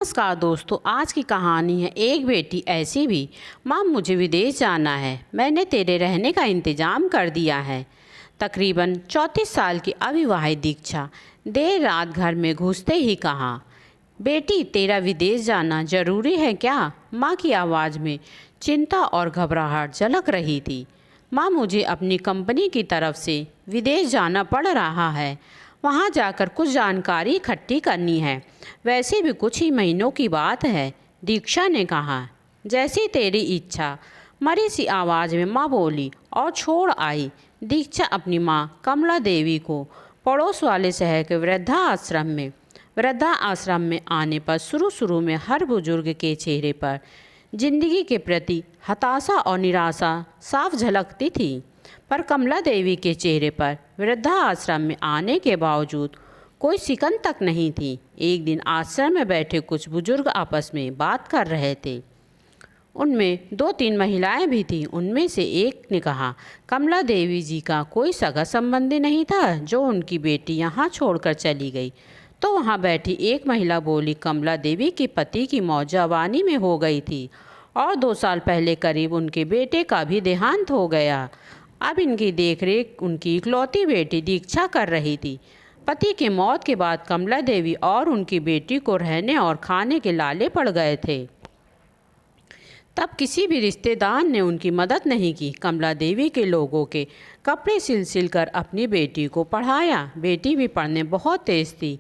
नमस्कार दोस्तों, आज की कहानी है एक बेटी ऐसी भी। माँ, मुझे विदेश जाना है। मैंने तेरे रहने का इंतज़ाम कर दिया है। तकरीबन 34 साल की अविवाहित दीक्षा देर रात घर में घुसते ही कहा, बेटी तेरा विदेश जाना ज़रूरी है क्या? माँ की आवाज़ में चिंता और घबराहट झलक रही थी। माँ, मुझे अपनी कंपनी की तरफ से विदेश जाना पड़ रहा है। वहाँ जाकर कुछ जानकारी इकट्ठी करनी है। वैसे भी कुछ ही महीनों की बात है, दीक्षा ने कहा। जैसी तेरी इच्छा, मरी सी आवाज़ में माँ बोली और छोड़ आई। दीक्षा अपनी माँ कमला देवी को पड़ोस वाले शहर के वृद्धा आश्रम में आने पर शुरू में हर बुजुर्ग के चेहरे पर जिंदगी के प्रति हताशा और निराशा साफ झलकती थी। पर कमला देवी के चेहरे पर वृद्धा आश्रम में आने के बावजूद कोई सिकन तक नहीं थी। एक दिन आश्रम में बैठे कुछ बुजुर्ग आपस में बात कर रहे थे। उनमें 2-3 महिलाएं भी थीं। उनमें से एक ने कहा, कमला देवी जी का कोई सगा संबंधी नहीं था जो उनकी बेटी यहाँ छोड़कर चली गई। तो वहाँ बैठी एक महिला बोली, कमला देवी के पति की मौत जवानी में हो गई थी और 2 साल पहले करीब उनके बेटे का भी देहांत हो गया। अब इनकी देखरेख उनकी इकलौती बेटी दीक्षा कर रही थी। पति की मौत के बाद कमला देवी और उनकी बेटी को रहने और खाने के लाले पड़ गए थे। तब किसी भी रिश्तेदार ने उनकी मदद नहीं की। कमला देवी के लोगों के कपड़े सिल कर अपनी बेटी को पढ़ाया। बेटी भी पढ़ने बहुत तेज़ थी।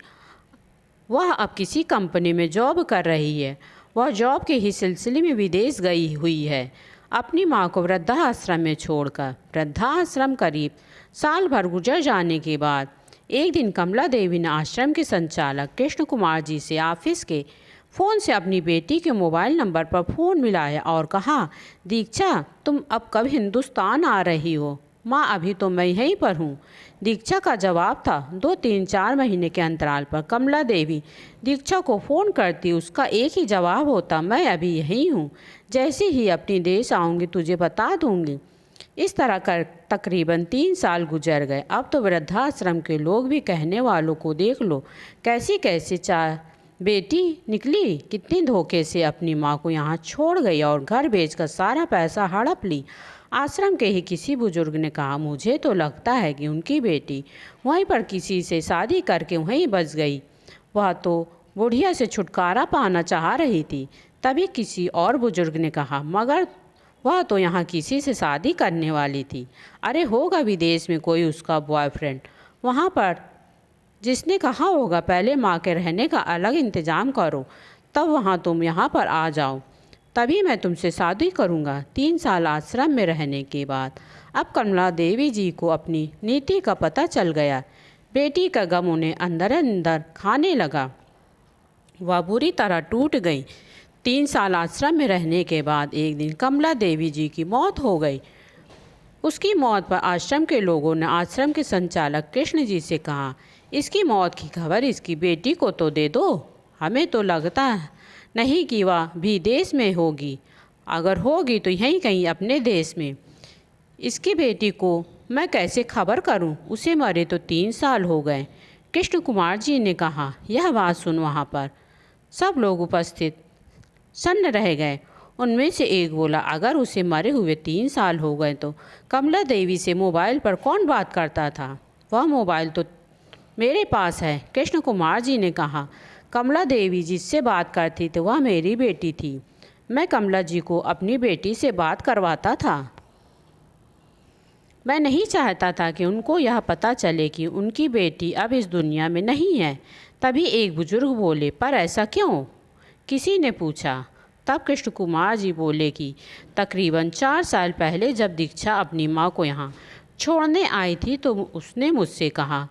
वह अब किसी कंपनी में जॉब कर रही है। वह जॉब के ही सिलसिले में विदेश गई हुई है, अपनी माँ को वृद्धाश्रम में छोड़कर। वृद्धाश्रम करीब साल भर गुजर जाने के बाद एक दिन कमला देवी ने आश्रम के संचालक कृष्ण कुमार जी से ऑफिस के फ़ोन से अपनी बेटी के मोबाइल नंबर पर फ़ोन मिलाया और कहा, दीक्षा तुम अब कब हिंदुस्तान आ रही हो? माँ, अभी तो मैं यहीं पर हूँ, दीक्षा का जवाब था। 2-3-4 महीने के अंतराल पर कमला देवी दीक्षा को फ़ोन करती। उसका एक ही जवाब होता, मैं अभी यहीं हूँ, जैसे ही अपनी देश आऊँगी तुझे बता दूँगी। इस तरह कर तकरीबन 3 साल गुजर गए। अब तो वृद्धाश्रम के लोग भी कहने वालों को देख लो, कैसी कैसी बेटी निकली, कितनी धोखे से अपनी माँ को यहाँ छोड़ गई और घर बेचकर सारा पैसा हड़प ली। आश्रम के ही किसी बुजुर्ग ने कहा, मुझे तो लगता है कि उनकी बेटी वहीं पर किसी से शादी करके वहीं बच गई। वह तो बुढ़िया से छुटकारा पाना चाह रही थी। तभी किसी और बुजुर्ग ने कहा, मगर वह तो यहाँ किसी से शादी करने वाली थी। अरे होगा विदेश में कोई उसका बॉयफ्रेंड वहाँ पर, जिसने कहा होगा पहले माँ के रहने का अलग इंतज़ाम करो, तब वहाँ तुम यहाँ पर आ जाओ, तभी मैं तुमसे शादी करूँगा। 3 साल आश्रम में रहने के बाद अब कमला देवी जी को अपनी नीति का पता चल गया। बेटी का गम उन्हें अंदर अंदर खाने लगा। वह बुरी तरह टूट गई। 3 साल आश्रम में रहने के बाद एक दिन कमला देवी जी की मौत हो गई। उसकी मौत पर आश्रम के लोगों ने आश्रम के संचालक कृष्ण जी से कहा, इसकी मौत की खबर इसकी बेटी को तो दे दो। हमें तो लगता नहीं कि वह भी देश में होगी। अगर होगी तो यहीं कहीं अपने देश में। इसकी बेटी को मैं कैसे खबर करूं? उसे मरे तो 3 साल हो गए, कृष्ण कुमार जी ने कहा। यह बात सुन वहाँ पर सब लोग उपस्थित सन्न रह गए। उनमें से एक बोला, अगर उसे मरे हुए 3 साल हो गए तो कमला देवी से मोबाइल पर कौन बात करता था? वह मोबाइल तो मेरे पास है, कृष्ण कुमार जी ने कहा। कमला देवी जिससे बात करती थी वह मेरी बेटी थी। मैं कमला जी को अपनी बेटी से बात करवाता था। मैं नहीं चाहता था कि उनको यह पता चले कि उनकी बेटी अब इस दुनिया में नहीं है। तभी एक बुजुर्ग बोले, पर ऐसा क्यों? किसी ने पूछा। तब कृष्ण कुमार जी बोले कि तकरीबन 4 साल पहले जब दीक्षा अपनी माँ को यहाँ छोड़ने आई थी तो उसने मुझसे कहा,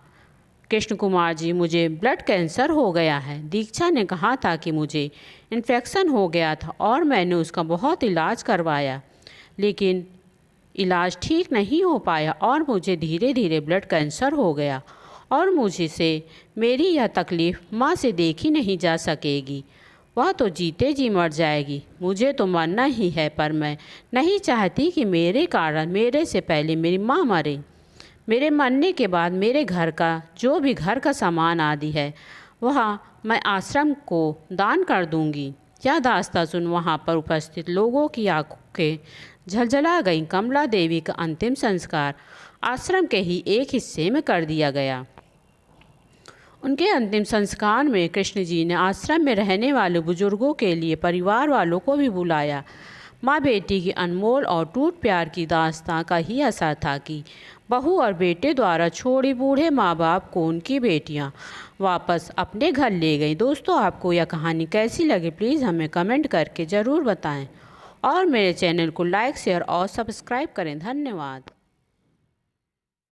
कृष्ण कुमार जी मुझे ब्लड कैंसर हो गया है। दीक्षा ने कहा था कि मुझे इन्फेक्शन हो गया था और मैंने उसका बहुत इलाज करवाया, लेकिन इलाज ठीक नहीं हो पाया और मुझे धीरे धीरे ब्लड कैंसर हो गया और मुझे से मेरी यह तकलीफ़ माँ से देखी नहीं जा सकेगी। वह तो जीते जी मर जाएगी। मुझे तो मरना ही है, पर मैं नहीं चाहती कि मेरे कारण मेरे से पहले मेरी माँ मरे। मेरे मरने के बाद मेरे घर का जो भी घर का सामान आदि है वहाँ मैं आश्रम को दान कर दूंगी। यह दास्तां सुन वहाँ पर उपस्थित लोगों की आंखें झलझला गईं। कमला देवी का अंतिम संस्कार आश्रम के ही एक हिस्से में कर दिया गया। उनके अंतिम संस्कार में कृष्ण जी ने आश्रम में रहने वाले बुजुर्गों के लिए परिवार वालों को भी बुलाया। माँ बेटी की अनमोल और टूट प्यार की दास्तां का ही असर था कि बहू और बेटे द्वारा छोड़ी बूढ़े माँ बाप को उनकी बेटियाँ वापस अपने घर ले गई। दोस्तों, आपको यह कहानी कैसी लगी प्लीज़ हमें कमेंट करके ज़रूर बताएं और मेरे चैनल को लाइक शेयर और सब्सक्राइब करें। धन्यवाद।